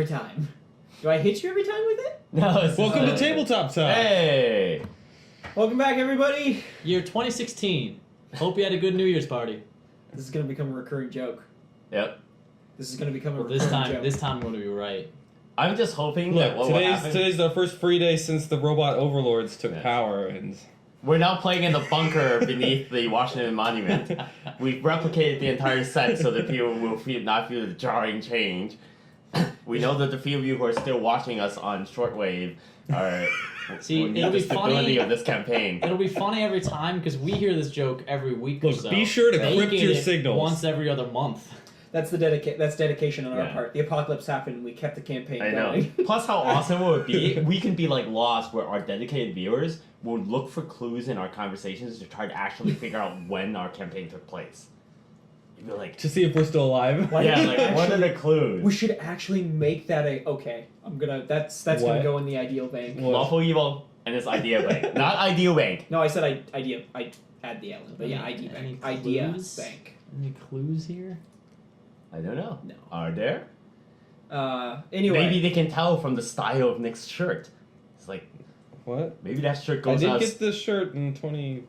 every time. Do I hit you every time with it? No, it's Welcome to Tabletop Talk. Hey! Welcome back, everybody. Year 2016. Hope you had a good New Year's party. This is going to become a recurring joke. Yep. This is going to become a Well, recurring joke. this time I'm going to be right. I'm just hoping that Look, what will happen... today's our first free day since the robot overlords took Yes. power, and We're now playing in the bunker beneath the Washington Monument. We've replicated the entire set so that people will not feel the jarring change. We know that the few of you who are still watching us on shortwave are See, will need it'll the be stability funny. of this campaign. It'll be funny every time because we hear this joke every week or Look, so. be sure to They crypt get your it signals. once every other month. That's dedication on our Yeah. part. The apocalypse happened and we kept the campaign I know. going. Plus, how awesome it would be, we can be like Lost, where our dedicated viewers will look for clues in our conversations to try to actually figure out when our campaign took place. You'd be like, to see if we're still alive. Why yeah, don't like we what are actually- the clues? We should actually make that that's gonna What? go in the ideal bank. What? Lawful evil and it's idea bank, not ideal bank. No, I said idea. I add the L in, but yeah, idea Any bank. Idea clues? bank. Any clues here? I don't know. No. Are there? Anyway. Maybe they can tell from the style of Nick's shirt. It's like What? maybe that shirt I goes did out. get this shirt in 20.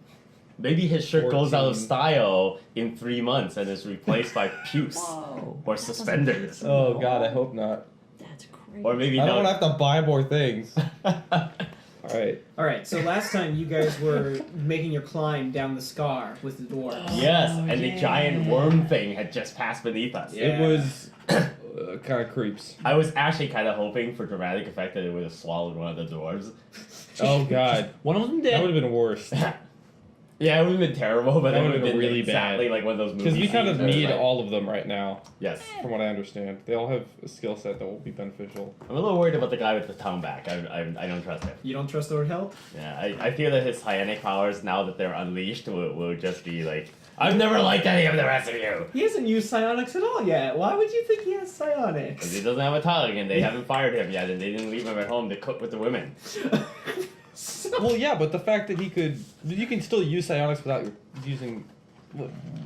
Maybe his shirt goes out of 14. style in 3 months and is replaced by puce Whoa. or suspenders. Oh God, I hope not. That's crazy. Or maybe I don't no. want to have to buy more things. All right. All right. So last time you guys were making your climb down the scar with the dwarves. Yes, Oh, and the yeah. giant worm thing had just passed beneath us. Yeah. It was kind of creeps. I was actually kind of hoping for dramatic effect that it would have swallowed one of the dwarves. Oh God, One of them that would did. have been worse. Yeah, it would have been terrible, but That it would would've have been been really exactly bad. like one of those movies. Because we kind of scenes where, need like, all of them right now, Yes. from what I understand. They all have a skill set that will be beneficial. I'm a little worried about the guy with the tongue back. I don't trust him. You don't trust the word help? Yeah, I feel that his psionic powers, now that they're unleashed, will just be like, I've never liked any of the rest of you. He hasn't used psionics at all yet. Why would you think he has Because psionics? he doesn't have a tongue, and they haven't fired him yet, and they didn't leave him at home to cook with the women. Well, yeah, but the fact that you can still use psionics without using.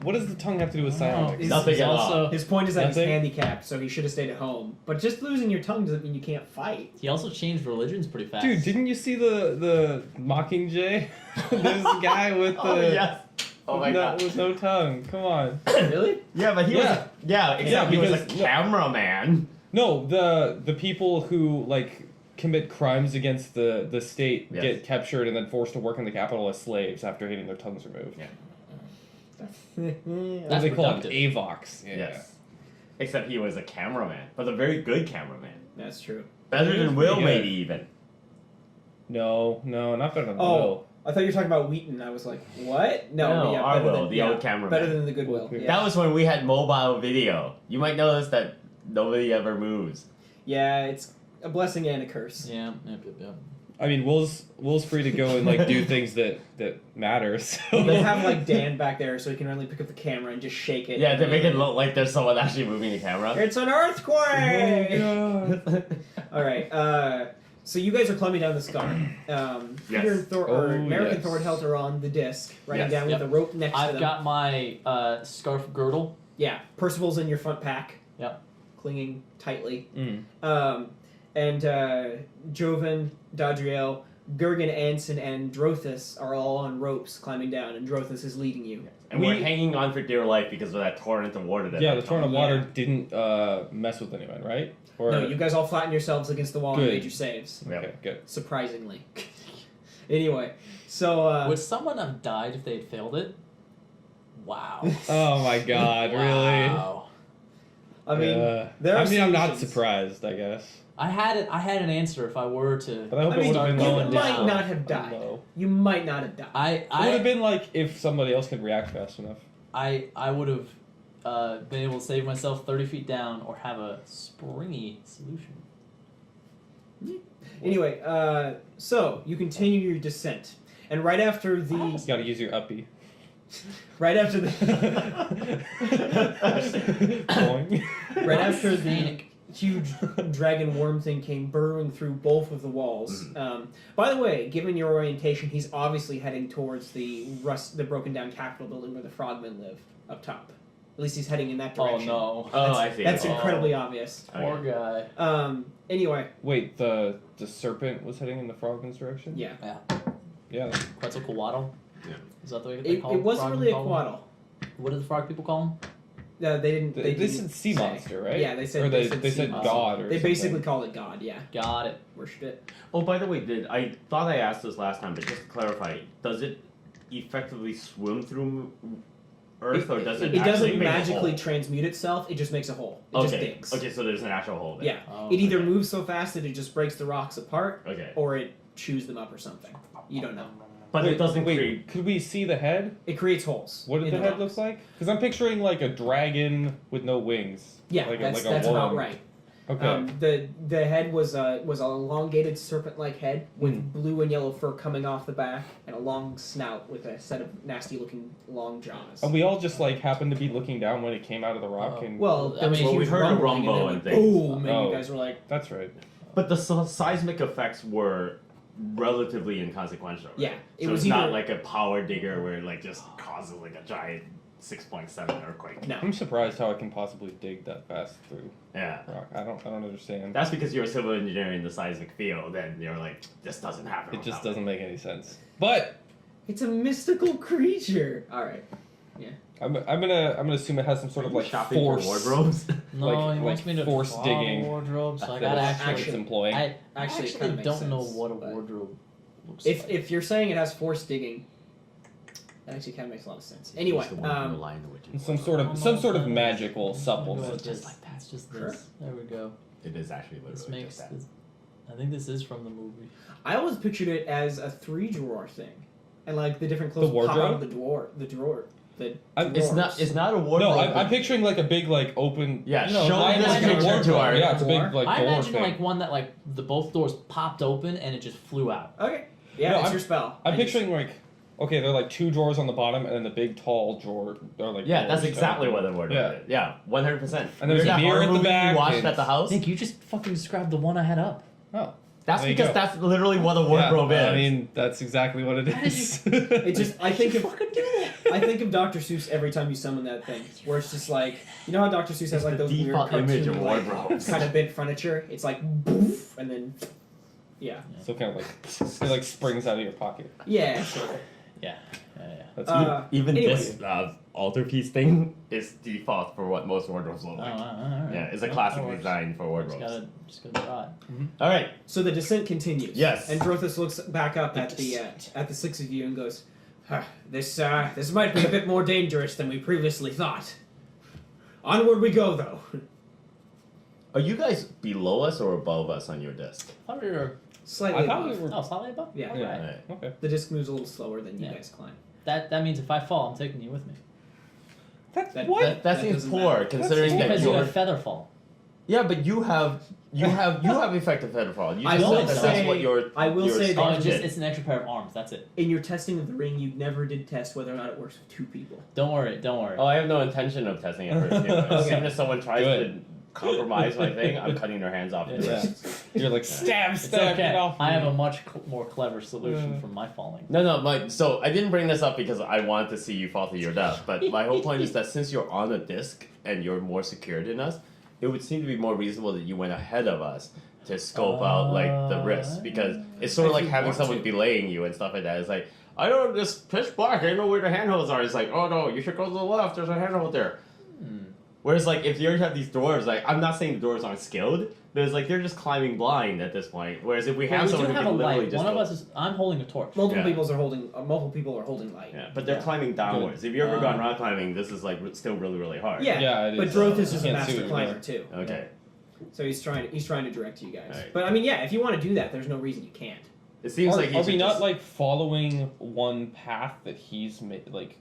What does the tongue have to do with psionics? He's- Nothing He's at all. also, His point is that he's Nothing? handicapped, so he should have stayed at home. But just losing your tongue doesn't mean you can't fight. he also changed religions pretty fast. Dude, didn't you see the Mockingjay? There's a guy with the Oh, yes. Oh my god. with no tongue. Come on. Really? Yeah, but he Yeah. was. Yeah, except he was a because- cameraman. No, the people who like commit crimes against the state Yes. get captured and then forced to work in the Capitol as slaves after getting their tongues removed. Yeah. What That's do they call it? productive. Avox. Yeah. Yes. Except he was a cameraman, but a very good cameraman. That's true. Better He was than Will, pretty good. maybe even. No, not better than Oh, Will. I thought you were talking about Wheaton. I was like, what? No, No, but yeah, our better Will, than, the old cameraman. Better than the good Will. Okay. Yeah. That was when we had mobile video. You might notice that nobody ever moves. Yeah, it's a blessing and a curse. Yeah, yep. I mean, Will's free to go and like do things that matter. So. They have like Dan back there, so he can only pick up the camera and just shake it. Yeah, to make it look like there's someone actually moving the camera. It's an earthquake. Oh, God. All right. So you guys are climbing down the scar. Peter and Thor, or Oh, Merek and yes. Thordhelt are on the disc, riding Yes. down with Yep. the rope next to I've them. got my scarf girdle. Yeah, Percival's in your front pack. Yep. Clinging tightly. Mm. And Jovan, Dadriel, Gergen, Anson, and Drothus are all on ropes climbing down, and Drothus is leading you. And we're hanging on for dear life because of that torrent of water that Yeah, they the torrent of Yeah. water didn't mess with anyone, right? Or No, you guys all flattened yourselves against the wall and Good. made your saves. Yep. Okay, good. Surprisingly. Anyway, so... Would someone have died if they had failed it? Wow. Oh my God, really? Wow. I mean, there are I'm not solutions. surprised. I guess. I had an answer if I were to. But I hope I it mean, would have been you low and might down. not have died. low. You might not have died. I It would have been like if somebody else could react fast enough. I would have been able to save myself 30 feet down or have a springy solution. Anyway, so you continue your descent, and right after the You gotta use your uppy. right after the Boing. right after the huge dragon worm thing came burrowing through both of the walls. By the way, given your orientation, he's obviously heading towards the broken down Capitol building where the frogmen live up top. At least he's heading in that Oh direction. no. Oh, I see. That's Oh. incredibly obvious. Poor guy. Anyway, Wait, the serpent was heading in the frogman's direction? yeah. Yeah. Quetzalcoatl. Yeah. Is that the way they It call him? wasn't really a Frog quaddle. people? What did the frog people call him? No, they didn't. They didn't said sea say. monster, right? Yeah, they said. Or they sea said monster. god or They something. basically called it God. Yeah, Got it. worshipped it. Oh, by the way, I thought I asked this last time, but just to clarify, does it effectively swim through Earth, or does it? It actually doesn't make a magically hole? transmute itself. It just makes a hole. It just Okay. digs. Okay, so there's an actual hole there. Yeah. Oh, It either okay. moves so fast that it just breaks the rocks apart, Okay. or it chews them up or something. You don't know. But it doesn't Wait, create. could we see the head? It creates holes. What did in the head rocks. look like? Because I'm picturing like a dragon with no wings. Yeah, like that's a about worm. right. Okay. The head was an elongated serpent-like head with Hmm. blue and yellow fur coming off the back and a long snout with a set of nasty-looking long jaws. And we all just like happened to be looking down when it came out of the rock, and Well, I there was mean, a we huge heard a rumbling rumble and and then things. boom, and Oh. you guys were like, that's right. But the seismic effects were relatively inconsequential. Right? Yeah, it So was it's not either- like a power digger where it like just causes like a giant 6.7 earthquake. no. I'm surprised how I can possibly dig that fast through Yeah. rock. I don't understand. That's because you're a civil engineer in the seismic field, and you're like, this doesn't happen. It just without doesn't make any sense. But It's a mystical creature. All right. I'm gonna assume it has some sort of like shopping force. for wardrobes. No, Like- he wants like me to force draw digging. a wardrobe, so I that gotta it's actually. employing. I Actually, it actually kinda makes don't know sense, what a but- wardrobe looks If like. if you're saying it has force digging, that actually kind of makes a lot of sense. Anyway, And some sort of magical supplement. Just like that. It's just Sure. this. There we go. It is actually This literally makes just that. this. I think this is from the movie. I always pictured it as a 3-drawer thing, and like the different clothes The would pop out of wardrobe? the drawer. It's not a wardrobe. No, I'm but- picturing like a big like open. Yeah, you know, show I this imagine a picture to wardrobe. our- Yeah, it's a big like I door imagine thing. like one that like the both doors popped open and it just flew out. Okay. Yeah, No, it's I'm- your spell. I'm I just- picturing like, okay, there are like 2 drawers on the bottom and then the big tall drawer. Or like Yeah, that's doors exactly to what open. the wardrobe is. Yeah, 100%. And there's a Remember that mirror horror at the movie back, you watched and- at the house? Nick, you just fucking described the one I had up. Oh, That's there you because go. that's literally what a wardrobe yeah, is. I mean, that's exactly what it How did is. It just I think You of fucking do that. I think of Dr. Seuss every time you summon that thing, where it's just like you know how Dr. Seuss has like the those weird default image of cartoon like, wardrobes. kind of bent furniture. It's like boof, and then yeah, So kind of like it like springs out of your pocket. yeah, sure. Yeah. That's Even anyway. this altarpiece thing is default for what most wardrobes look Oh, like. all right. Yeah, it's a That classic works. design for Just wardrobes. gotta try it. All right. So the descent continues. Yes. And Drothus looks back up at the 6 of you and goes, "This might be a bit more dangerous than we previously thought. Onward we go, though." Are you guys below us or above us on your disc? I thought we were. Slightly I thought above. we were. Oh, slightly above. Yeah. Okay. Yeah. Right. Okay. The disc moves a little slower than you Yeah. guys climb. That means if I fall, I'm taking you with me. That's That- what? That That seems doesn't poor, matter. considering that Because you you're. have feather fall. Yeah, but you have effective featherfall. You I just will said that say- that's what your. I will your say stuff Oh, that did. it's an extra pair of arms. That's it. in your testing of the ring, you never did test whether or not it works with 2 people. Don't worry. Oh, I have no intention of testing it for you. As soon as someone tries Good. to compromise my thing, I'm cutting their hands off. Yeah. You're like stab, It's stab, okay. get off. I have me. a much more clever solution from my falling. No, so I didn't bring this up because I wanted to see you fall to your death, but my whole point is that since you're on a disc and you're more secure than us, it would seem to be more reasonable that you went ahead of us to scope out like the risks, because it's sort of If like you having want someone to. belaying you and stuff like that. It's like, I don't know, this pitch black, I don't know where the handholds are. It's like, oh no, you should go to the left, there's a handhold there. Whereas like if you have these dwarves, like I'm not saying the dwarves aren't skilled, but it's like they're just climbing blind at this point. Whereas if we Well, have we do someone who have a can literally light. just One of go- us is. I'm holding a torch. Multiple Yeah. multiple people are holding light. Yeah, but they're Yeah. climbing downwards. If you've ever gone Um, rock climbing, this is like still really, really hard. Yeah, Yeah, it but is. Drothus is a Can't see master what you're climber doing. too. Okay. So he's trying to direct you guys. Alright. But I mean, yeah, if you want to do that, there's no reason you can't. It seems like Are he's we not just, like following one path that he's like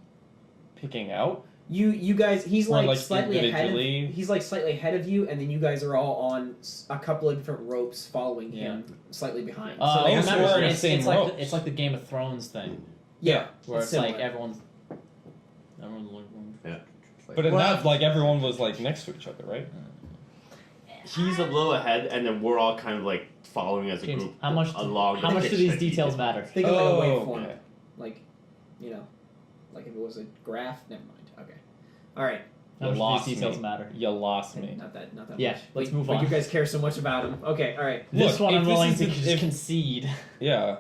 picking out? You guys, he's Or, like, like, slightly ahead. individually? He's like slightly ahead of you, and then you guys are all on a couple of different ropes following him, slightly behind. Oh, they remember, also are in the it's, same it's like ropes. it's like the Game of Thrones thing, Yeah, where it's similar. like everyone's like. But in Well- that, like everyone was like next to each other, right? he's a little ahead, and then we're all kind of like following as a James, group how much? along. How the much do pitch these that he details did. matter? Think of like a waveform, okay. like, you know, like if it was a graph. Never mind. Okay, all right. You None lost of these details me. matter. You lost me. Not that Yeah, much. let's But- move but on. you guys care so much about him. Okay, all right. This Look, one if I'm this willing is to the- just if- concede. Yeah.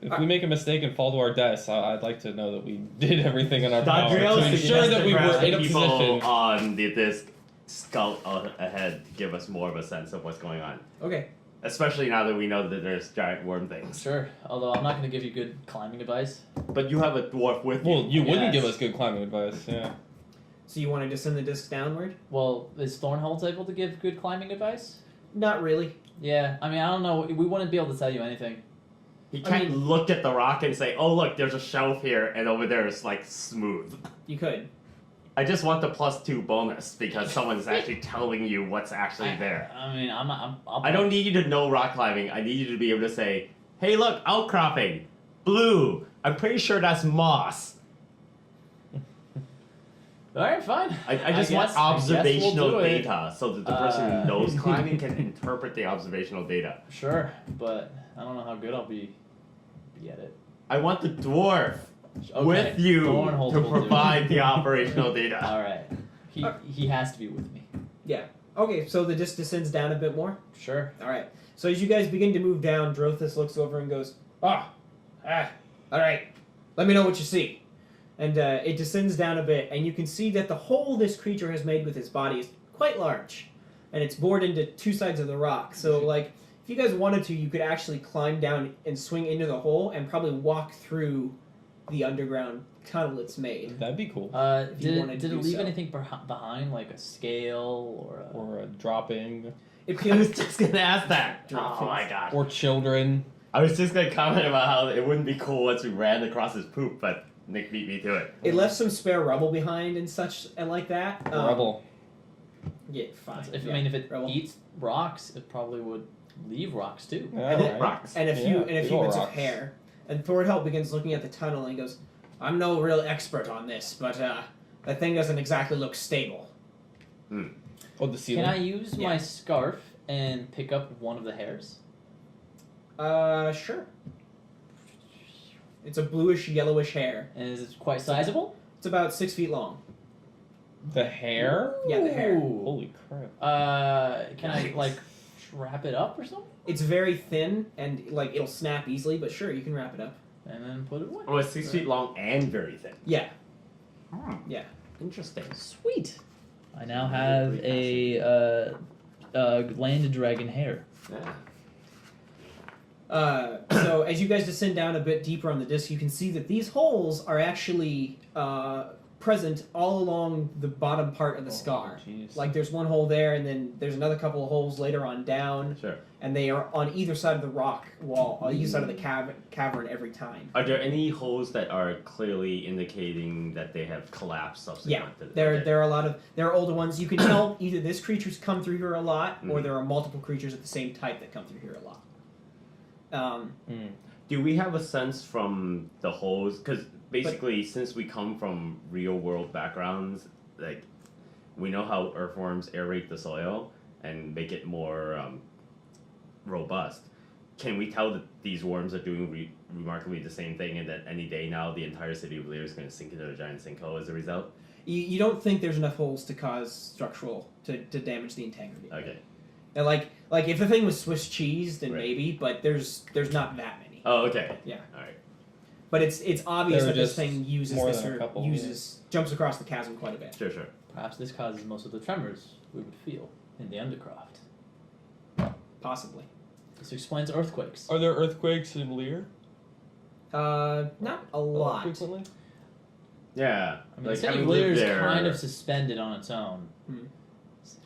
If we make a mistake and fall to our deaths, I'd like to know that we did everything in our power Dadriel to ensure that we were in a people position. on the disc scout ahead to give us more of a sense of what's going on. Okay. Especially now that we know that there's giant worm things. Sure. Although I'm not going to give you good climbing advice. But you have a dwarf with Well, you wouldn't Yes. give us good climbing advice, yeah. So you want to send the disc downward? Well, is Thornholtz able to give good climbing advice? Not really. Yeah. I mean, I don't know. We wouldn't be able to tell you anything. He I can't mean- look at the rock and say, "Oh, look, there's a shelf here, and over there it's like smooth." You could. I just want the +2 bonus because someone's actually telling you what's actually there. I mean, I'm not. I don't need you to know rock climbing. I need you to be able to say, "Hey, look, outcropping, blue. I'm pretty sure that's moss." All right, fine. I just want guess we'll observational do it. data so that the person who knows climbing can interpret the observational data. Sure, but I don't know how good I'll be at it. I want the dwarf Okay, with you Thornholtz to will do it. provide the operational data. All right. He has to be with me. Yeah. Okay, so the disc descends down a bit more. Sure. All right. So as you guys begin to move down, Drothus looks over and goes, all right. Let me know what you see. And it descends down a bit, and you can see that the hole this creature has made with his body is quite large, and it's bored into two sides of the rock. So, like, if you guys wanted to, you could actually climb down and swing into the hole and probably walk through the underground tunnel it's made. That'd be cool. If you Did wanted it to do leave so. anything behind, like a scale or a... Or a dropping. It I feels was just gonna ask that. Drop Oh it. my god. Or children. I was just gonna comment about how it wouldn't be cool once we ran across his poop, but Nick beat me to it. It left some spare rubble behind and such and like that. Rebel. Yeah, fine. If, yeah. I mean, if it Rubble. eats rocks, it probably would leave rocks too. Yeah, And it- right. Rocks. And a few big bits ol' of rocks. hair. And Thornhill begins looking at the tunnel and he goes, I'm no real expert on this, but that thing doesn't exactly look stable. Oh, the ceiling. Can I use Yeah. my scarf and pick up one of the hairs? Sure. It's a bluish, yellowish hair. And is it quite sizable? It's about 6 feet long. The hair? Yeah, the hair. Ooh. Holy crap. Can I, Yikes. like, wrap it up or something? It's very thin and like it'll snap easily, but sure, you can wrap it up. And then put it away. Oh, it's 6 feet long and very thin. Yeah. Interesting. Sweet. I now have a landed dragon hair. Yeah. So as you guys descend down a bit deeper on the disc, you can see that these holes are actually present all along the bottom part of the scar. Jeez. Like there's one hole there, and then there's another couple of holes later on down, Sure. and they are on either side of the rock wall, on either side of the cavern every time. Are there any holes that are clearly indicating that they have collapsed subsequent Yeah, to this? there are older ones. You can tell either this creature's come through here a lot, or Mhm. there are multiple creatures of the same type that come through here a lot. Do we have a sense from the holes? Because basically, since we come from real world backgrounds, like we know how earthworms aerate the soil and make it more robust. Can we tell that these worms are doing remarkably the same thing, and that any day now the entire city of Lear is going to sink into a giant sinkhole as a result? You don't think there's enough holes to cause structural to damage the integrity. Okay. And like if the thing was Swiss cheese, then Right. maybe, but there's not that many. Oh, okay. Yeah. All right. But it's obvious There are that this just thing uses more this than a or couple, jumps across the chasm quite a bit. Sure, sure. Perhaps this causes most of the tremors we would feel in the Undercroft. Possibly. This explains earthquakes. Are there earthquakes in Lear? Not a lot. Frequently? Yeah. I mean, like the city having of Lear lived is there. kind of suspended on its own. Hmm.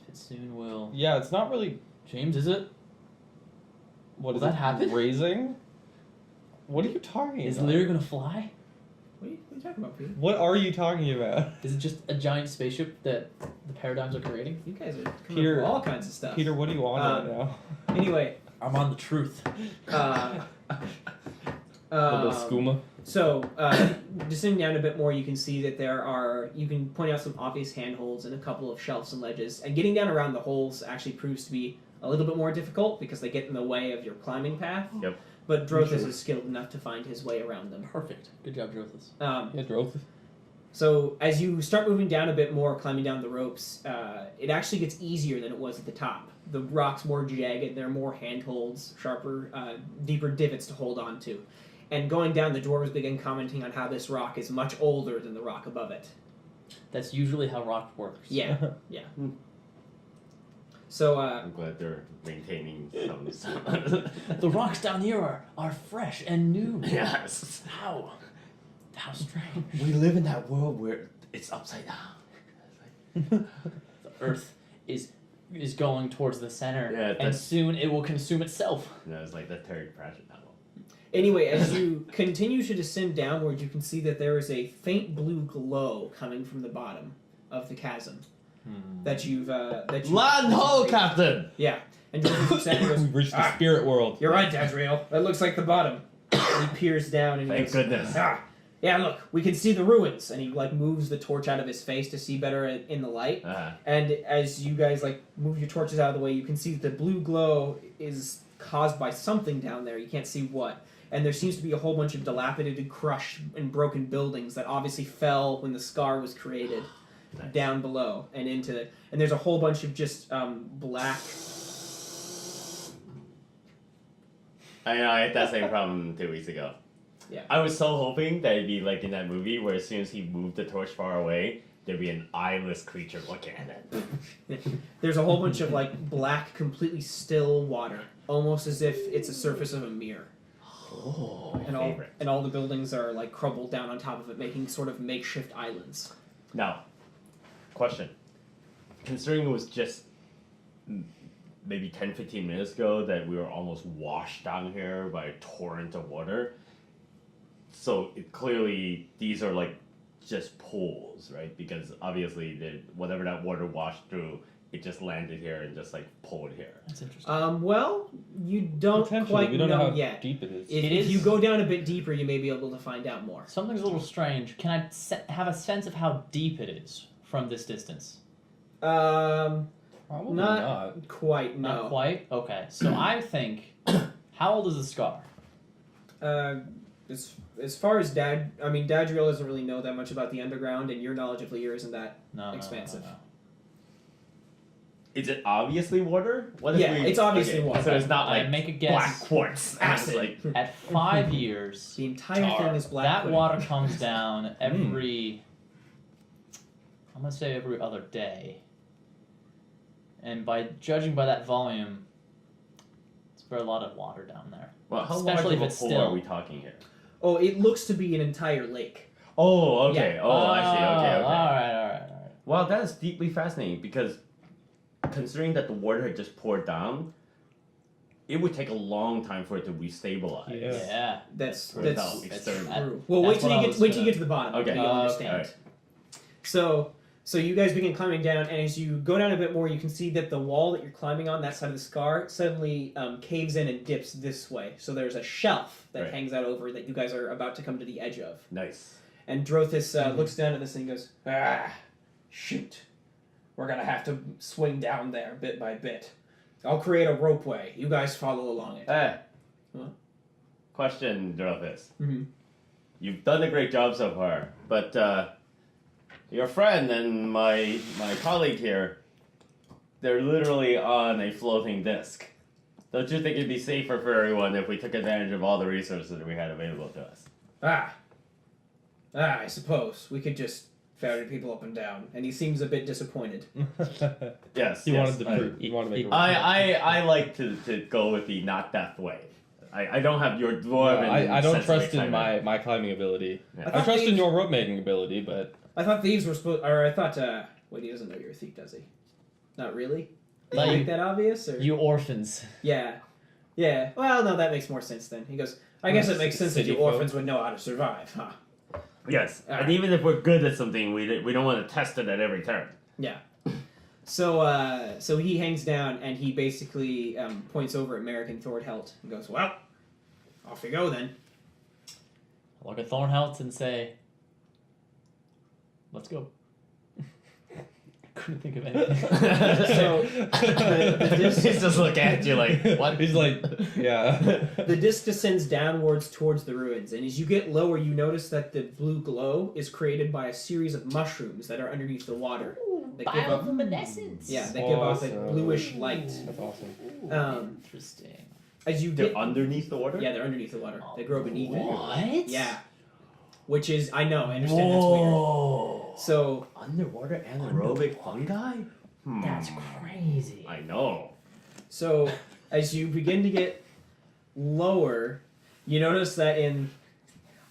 It soon will. Yeah, it's not really. James, is it? What Will is that it? happen? Raising? What are you talking Is about? Lear gonna fly? What are you talking about, Peter? What are you talking about? Is it just a giant spaceship that the paradigms are creating? You guys are coming Peter- up with all kinds of stuff. Peter, what do you want right now? Anyway, I'm on the truth. Little um, skooma. So, descending down a bit more, you can see that you can point out some obvious handholds and a couple of shelves and ledges. And getting down around the holes actually proves to be a little bit more difficult because they get in the way of your climbing path. Yep. But Drothus Sure. is skilled enough to find his way around them. Perfect. Good job, Drothus. Yeah, Droth. So as you start moving down a bit more, climbing down the ropes, it actually gets easier than it was at the top. The rock's more jagged, there are more handholds, sharper, deeper divots to hold on to. And going down, the dwarves begin commenting on how this rock is much older than the rock above it. That's usually how rock works. Yeah. So, I'm glad they're maintaining some. The rocks down here are fresh and new. Yes. How strange. We live in that world where it's upside down. The earth is going towards the center, Yeah, and that's- soon it will consume itself. It's like the third Pratchett novel. anyway, as you continue to descend downward, you can see that there is a faint blue glow coming from the bottom of the chasm that you've Land ho, Captain! Yeah, and Jordan goes, We've reached the spirit world. "You're right, Dathshore. That looks like the bottom." And he peers down and he Thank goes, goodness. Yeah, look, we can see the ruins." And he like moves the torch out of his face to see better in the light. And as you guys like move your torches out of the way, you can see that the blue glow is caused by something down there. You can't see what. And there seems to be a whole bunch of dilapidated, crushed, and broken buildings that obviously fell when the scar was created. Nice. Down below and into it. And there's a whole bunch of just black. I know, I had that same problem 2 weeks ago. Yeah. I was so hoping that it'd be like in that movie where as soon as he moved the torch far away, there'd be an eyeless creature looking at it. There's a whole bunch of like black, completely still water, almost as if it's a surface of a mirror. Oh, And my all, favorite. and all the buildings are like crumbled down on top of it, making sort of makeshift islands. Now, question. Considering it was just maybe 10-15 minutes ago that we were almost washed down here by a torrent of water, so clearly these are like just pools, right? Because obviously whatever that water washed through, it just landed here and just like pulled here. That's interesting. Well, you don't Potentially, quite we don't know how yet. deep it is. If you go down a bit deeper, you may be able to find out more. Something's a little strange. Can I have a sense of how deep it is from this distance? Probably Not quite. No. Not quite? Okay. So I think, how old is the scar? As far as Dadriel doesn't really know that much about the underground, and your knowledge of Lear isn't that No. expansive. Is it obviously water? What if Yeah, we- it's obviously water. So it's not I like make a black guess. quartz. Acid. Like, At 5 years, The entire thing is black. that pudding. water comes down every, I'm going to say every other day. And by judging by that volume, it's very a lot of water down there. well, how Especially large of if a it's pool still. are we talking here? Oh, it looks to be an entire lake. Oh, okay. Yeah. Oh, I see. Okay. Alright. Well, that is deeply fascinating because considering that the water had just poured down, it would take a long time for it to restabilize. Yeah. Yeah. That's Without external. true. Well, wait That's till what you I get was wait till you gonna- get to the bottom. Okay. You'll Okay. understand. Alright. So you guys begin climbing down, and as you go down a bit more, you can see that the wall that you're climbing on, that side of the scar, suddenly caves in and dips this way. So there's a shelf that Right. hangs out over that you guys are about to come to the edge of. Nice. And Drothis looks down at this and goes, shoot. We're going to have to swing down there bit by bit. I'll create a ropeway. You guys follow along it. Hey. Huh? Question, Drothis. Mm-hmm. You've done a great job so far, but your friend and my colleague here, they're literally on a floating disc. Don't you think it'd be safer for everyone if we took advantage of all the resources that we had available to us? I suppose. We could just ferry people up and down. And he seems a bit disappointed. Yes. He yes, wanted to prove. He wanted to make. I like to go with the not death way. I don't have your dwarven. I don't sense of trust in excitement. my climbing ability. Yeah. I trust in your rope making ability, but I thought thieves were supposed... Or I thought... wait, he doesn't know you're a thief, does he? Not really? Did Like, you make that obvious? Or? You orphans. Yeah. Yeah. Well, no, that makes more sense then. He goes, I guess it makes sense that you City folk. orphans would know how to survive, huh? Yes, Alright. and even if we're good at something, we don't want to test it at every turn. Yeah. So he hangs down and he basically points over at Merek and Thordhelt and goes, well, off you go then. I look at Thornhout and say, let's go. couldn't think of anything. So the disc, He's just looking at you like, what? He's like, yeah. the disc descends downwards towards the ruins, and as you get lower, you notice that the blue glow is created by a series of mushrooms that are underneath the water. That give off, Bioluminescence. yeah, they give off a Awesome. bluish light. That's awesome. Interesting. As you They're get, underneath the water? yeah, they're underneath the water. They grow beneath it. What? Yeah, which is I know, I understand that's weird. Whoa. So Underwater anaerobic fungi? That's crazy. I know. So, as you begin to get lower, you notice that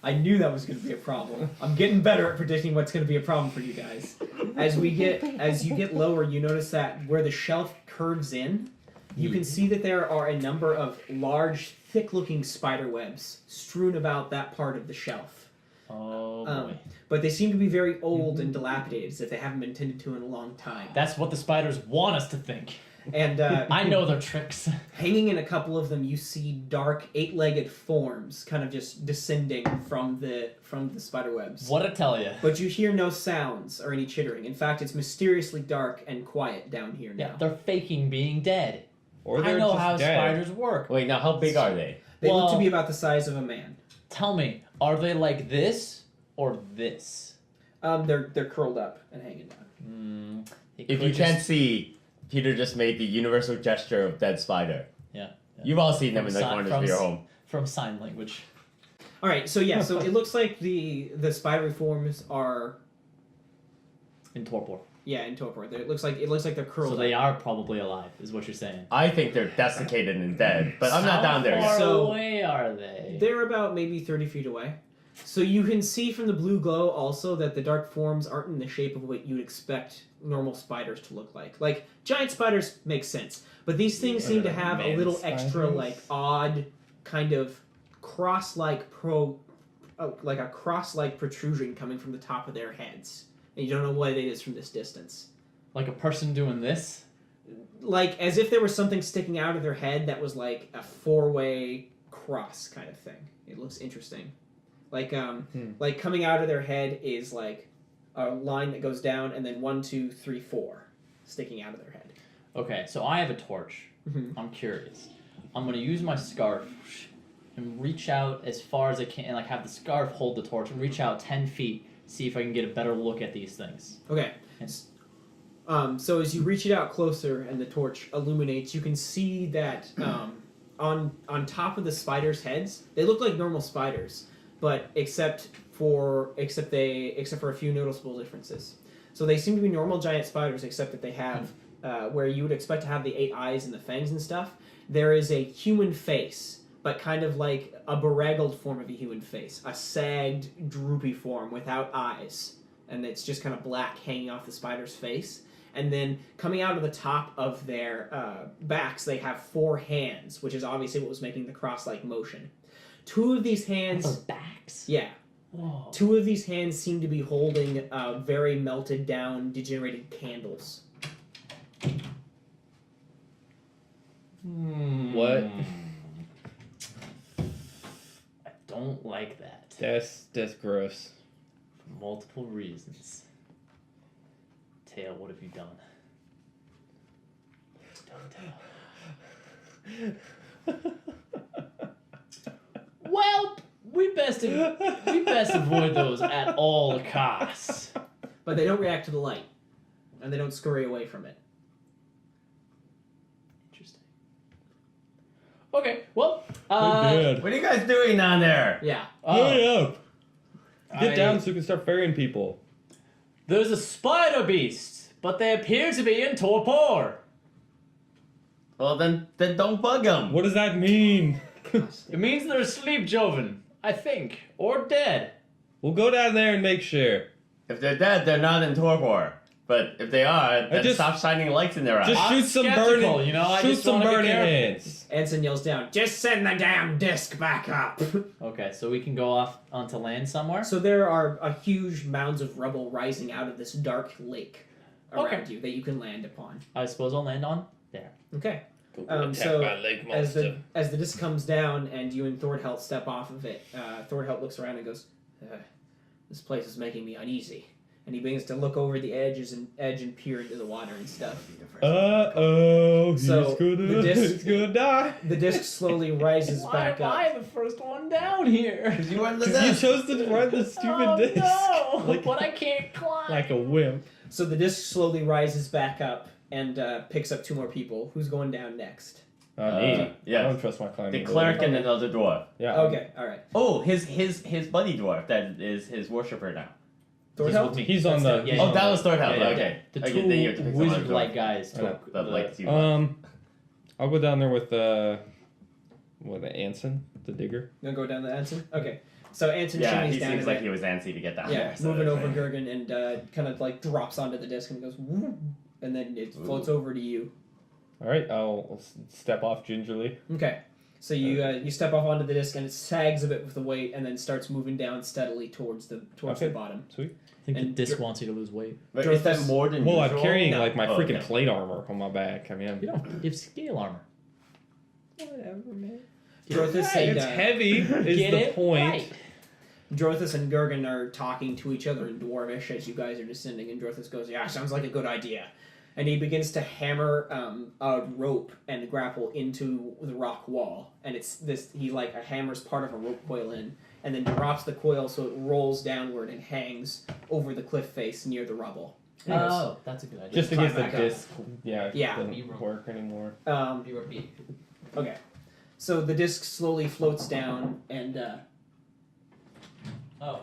I knew that was going to be a problem. I'm getting better at predicting what's going to be a problem for you guys. As you get lower, you notice that where the shelf curves in, you can see that there are a number of large, thick-looking spider webs strewn about that part of the shelf. Oh boy. But they seem to be very old and dilapidated, as if they haven't been tended to in a long time. That's what the spiders want us to think. And I know their tricks. hanging in a couple of them, you see dark, eight-legged forms, kind of just descending from the spider webs. What I tell you? But you hear no sounds or any chittering. In fact, it's mysteriously dark and quiet down here now. Yeah, they're faking being dead. Or I they're know just how dead. spiders work. Wait, now how big are they? They look to Well- be about the size of a man. Tell me, are they like this or this? They're curled up and hanging down. If you can't see, Peter just made the universal gesture of dead spider. Yeah. You've all seen them From in the si- corners from of your s- home. From sign language. All right, so yeah, so it looks like the spidery forms are In torpor. in torpor. It looks like they're curled So they up. are probably alive, is what you're saying. I think they're desiccated and dead, but I'm not down there How yet. far So- away are they? They're about maybe 30 feet away. So you can see from the blue glow also that the dark forms aren't in the shape of what you'd expect normal spiders to look like. Like, giant spiders make sense, but these things seem to have a Man little extra, spiders? like, odd kind of cross-like like a cross-like protrusion coming from the top of their heads. And you don't know what it is from this distance. Like a person doing this? Like, as if there was something sticking out of their head that was like a four-way cross kind of thing. It looks interesting. Like, like coming out of their head is like a line that goes down, and then 1, 2, 3, 4 sticking out of their head. Okay, so I have a torch. Mhm. I'm curious. I'm gonna use my scarf and reach out as far as I can, and like have the scarf hold the torch and reach out 10 feet, see if I can get a better look at these things. Okay. So as you reach it out closer and the torch illuminates, you can see that on top of the spiders' heads, they look like normal spiders, but except for a few noticeable differences. So they seem to be normal giant spiders, except that they have where you would expect to have the 8 eyes and the fangs and stuff. There is a human face, but kind of like a beraggled form of a human face, a sagged, droopy form without eyes, and it's just kind of black hanging off the spider's face. And then coming out of the top of their backs, they have 4 hands, which is obviously what was making the cross-like motion. 2 of these hands, Their backs? yeah, Whoa. 2 of these hands seem to be holding very melted down, degenerated candles. What? I don't like that. That's gross. For multiple reasons. Tail, what have you done? Don't tell. Well, we best avoid those at all costs. But they don't react to the light, and they don't scurry away from it. Interesting. Okay, well, Good. What are you guys doing down there? Yeah. Hurry up! Get I- down so we can start ferrying people. there's a spider beast, but they appear to be in torpor. Well, then don't bug them. What does that mean? It means they're asleep, Jovan. I think, or dead. We'll go down there and make sure. If they're dead, they're not in torpor. But if they are, then just- stop shining lights in their eyes. Just I'm shoot some skeptical, burning. you know, I shoot just some wanna be burning careful. hands. Anson yells down, "Just send the damn disc back up!" Okay, so we can go off onto land somewhere. So there are a huge mounds of rubble rising out of this dark lake around Okay. you that you can land upon. I suppose I'll land on there. Okay. Go attack so my lake As the disc comes down and you and Thordhelt step off of it, Thordhelt looks around and goes, "This place is making me uneasy." and he begins to look over the edge and peer into the water and stuff. He's So, gonna, the disc- he's gonna die. The disc slowly rises Why back am up. I the first one down here? Because you wanted the Because you desk. chose to run the stupid Oh disc. no! Like, But I can't climb. like a wimp. So the disc slowly rises back up and picks up 2 more people. Who's going down next? Me. yes. I don't trust my climbing. The ability. cleric and another dwarf. Yeah. Okay, all right. Oh, his buddy dwarf that is his worshipper now. Thorhild? He's on the. Yeah, Oh, that was Thorhild. Yeah, yeah, Okay. The Okay, two then you have to pick someone wizard-like dwarf. guys I know. took That the... likes you. I'll go down there with the Anson, the digger. You want to go down the Anson? Okay. So Anson Yeah, shimmies he down seems a like bit. he was antsy to get down Yeah, there. so moving that's over right. Gurgen and kind of like drops onto the disc and goes, woo, and then it floats over to you. All right, I'll step off gingerly. Okay. So you step off onto the disc and it sags a bit with the weight and then starts moving down steadily towards the bottom. Sweet. I think And the disc Dr- wants you to lose weight. But is that Drothus- more than Well, usual? I'm carrying No. like my Oh, freaking okay. plate armor on my back. I mean, You have scale armor. whatever, man. Drothus Hey, and it's heavy. Is Get the it point? right. Drothus and Gurgen are talking to each other in Dwarvish as you guys are descending, and Drothus goes, "Yeah, sounds like a good idea." And he begins to hammer a rope and grapple into the rock wall, and it's this. He like hammers part of a rope coil in, and then drops the coil so it rolls downward and hangs over the cliff face near the rubble. And he goes, Oh, that's a good idea. Just in Climb case the back up. disc, Yeah. doesn't work anymore. Okay, so the disc slowly floats down, and Oh.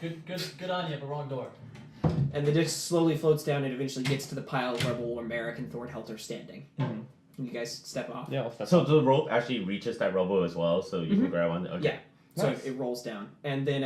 Good on you, but wrong door. the disc slowly floats down and eventually gets to the pile of rubble where Merek and Thornhelt are standing. Mhm. You guys step off. Yeah, I'll step So off. the rope actually reaches that rubble as well, so you can grab one. Okay. Yeah. So Nice. it rolls down, and then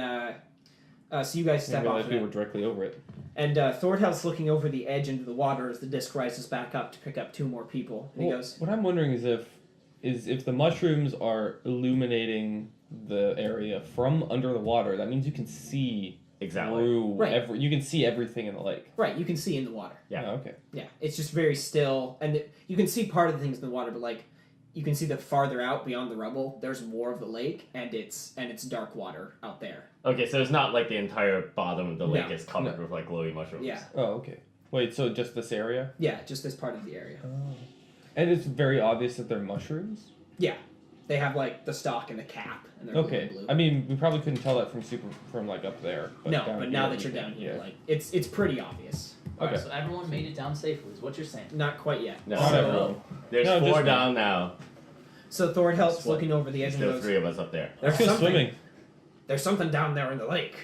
so you guys I step didn't off realize of we it. were directly over it. And Thornhelt's looking over the edge into the water as the disc rises back up to pick up 2 more people. And he Well, goes, what I'm wondering is if the mushrooms are illuminating the area from under the water, that means you can see Exactly. through Right. you can see everything in the lake. right, you can see in the water. Yeah. Oh, okay. Yeah, it's just very still, and you can see part of the things in the water, but like you can see that farther out beyond the rubble, there's more of the lake, and it's dark water out there. Okay, so it's not like the entire bottom of the lake No. is covered with like glowy mushrooms. Yeah, Oh, okay. Wait, so just this area? yeah, just this part of the area. Oh. And it's very obvious that they're mushrooms? Yeah, they have like the stalk and the cap, and they're blue Okay. and blue. I mean, we probably couldn't tell that from like up there. No, down but now here that you're we down can- here, yeah. like it's pretty obvious. Alright, Okay. so everyone made it down safely, is what you're saying. Not quite yet. No. Not so, everyone. There's No, 4 just me. down now. so Thornhelt's Just one. looking over the edge and Still goes, 3 of us up there. I "There's feel something. swimming. There's something down there in the lake."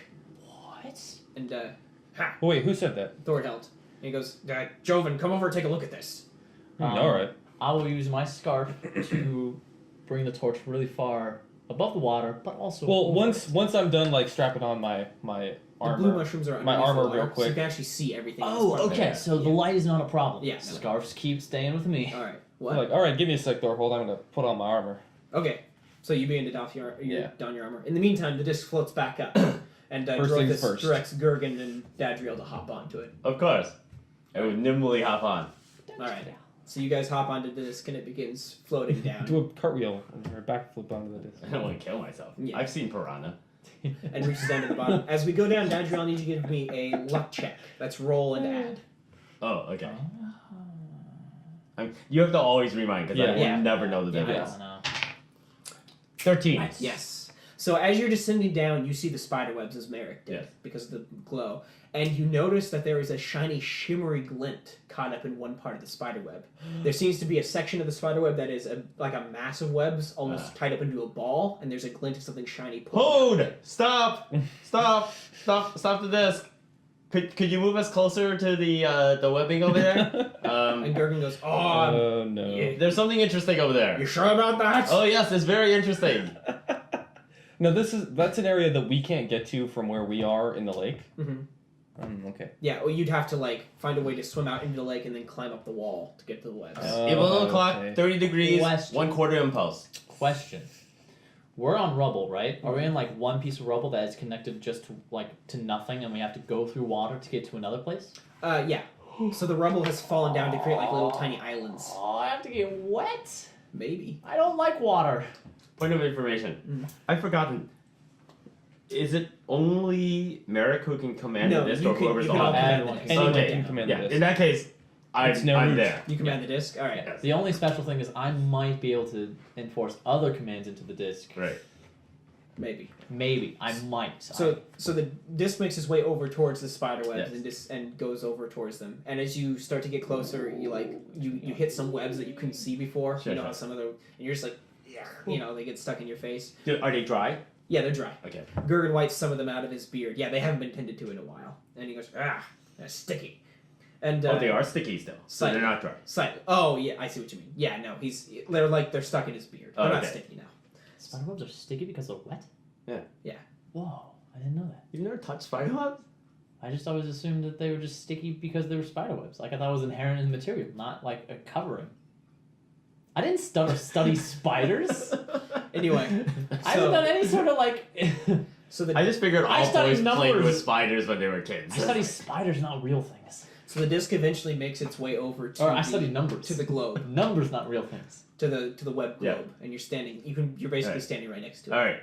What? And ha, Oh, wait, who said that? Thornhelt. And he goes, "Jovan, come over and take a look at this." Alright. I will use my scarf to bring the torch really far above the water, but also. Well, over once I'm done like strapping on my The armor. blue mushrooms are My underneath the armor water, real quick. so you can actually see everything. that's Oh, part of okay. it. So the light is not a problem. Yeah, no. Scarves keep staying with me. All right. I'm What? like, alright, give me a sec, Thorhold. I'm gonna put on my armor. Okay. So you begin to don your armor. In the meantime, the disc floats back up, and First things Drothus first. directs Gurgen and Dadriel to hop onto it. Of course. I would nimbly hop on. All right. So you guys hop onto the disc, and it begins floating down Do a cartwheel or a backflip onto the disc. I don't want to kill myself. Yeah. I've seen Piranha. and reaches down to the bottom. As we go down, Dadriel, I need you to give me a luck check. That's roll and add. Oh, okay. You have to always remind because I will Yeah. never know the Yeah, I difference. know. 13. Yes. So as you're descending down, you see the spider webs as Merek did Yes. because of the glow, and you notice that there is a shiny, shimmery glint caught up in one part of the spider web. There seems to be a section of the spider web that is like a mass of webs, almost tied up into a ball, and there's a glint of something shiny. Hold! Stop! Stop! Stop the disc! Could you move us closer to the webbing over there? And Gurgen goes, "Oh, Oh no. yeah. There's something interesting over there. You sure about that?" Oh yes, it's very interesting. No, that's an area that we can't get to from where we are in the lake. hmm Okay. Yeah, well, you'd have to like find a way to swim out into the lake and then climb up the wall to get to the webs. Give a little clock, okay. 30 degrees, Question. 1/4 impulse. Question. We're on rubble, right? Are we in like one piece of rubble that is connected just to nothing, and we have to go through water to get to another place? Yeah. So the rubble has fallen down to create like little tiny islands. Oh, I have to get wet. Maybe. I don't like water. Point of information. Mm. I've forgotten. Is it only Merek who can command No, the disc, you or can- whoever's you can on all it? command Anyone the can disc. Anyone Okay. can command Yeah. this. In that case, It's no I'm root. there. You command the disc. All right. Yes. The only special thing is I might be able to enforce other commands into the disc. Right. Maybe. Maybe. I might. So the disc makes its way over towards the spider webs Yes. and goes over towards them. And as you start to get closer, you hit some webs that you couldn't see before. Sure, you know sure. how some of the and you're just like, yeah, they get stuck in your face. Are they dry? Yeah, they're dry. Okay. Gurgen wipes some of them out of his beard. Yeah, they haven't been tended to in a while. And he goes, they're sticky. And They are sticky still, so slightly. they're not dry. Slightly. Oh yeah, I see what you mean. Yeah, no, they're stuck in his beard. They're Oh, not okay. sticky now. Spiderwebs are sticky because they're wet? Yeah. Yeah. Whoa, I didn't know that. You've never touched spider webs? I just always assumed that they were just sticky because they were spiderwebs. Like I thought it was inherent in the material, not like a covering. I didn't study spiders. Anyway, I haven't done any sort of like. so the I just figured I all studied boys played with numbers. spiders when they were kids. I study spiders, not real things. so the disc eventually makes its way over to Or I study numbers. to the globe. Numbers, not real things. To the web Yeah. globe, and you're basically Right. standing right next to it. All right.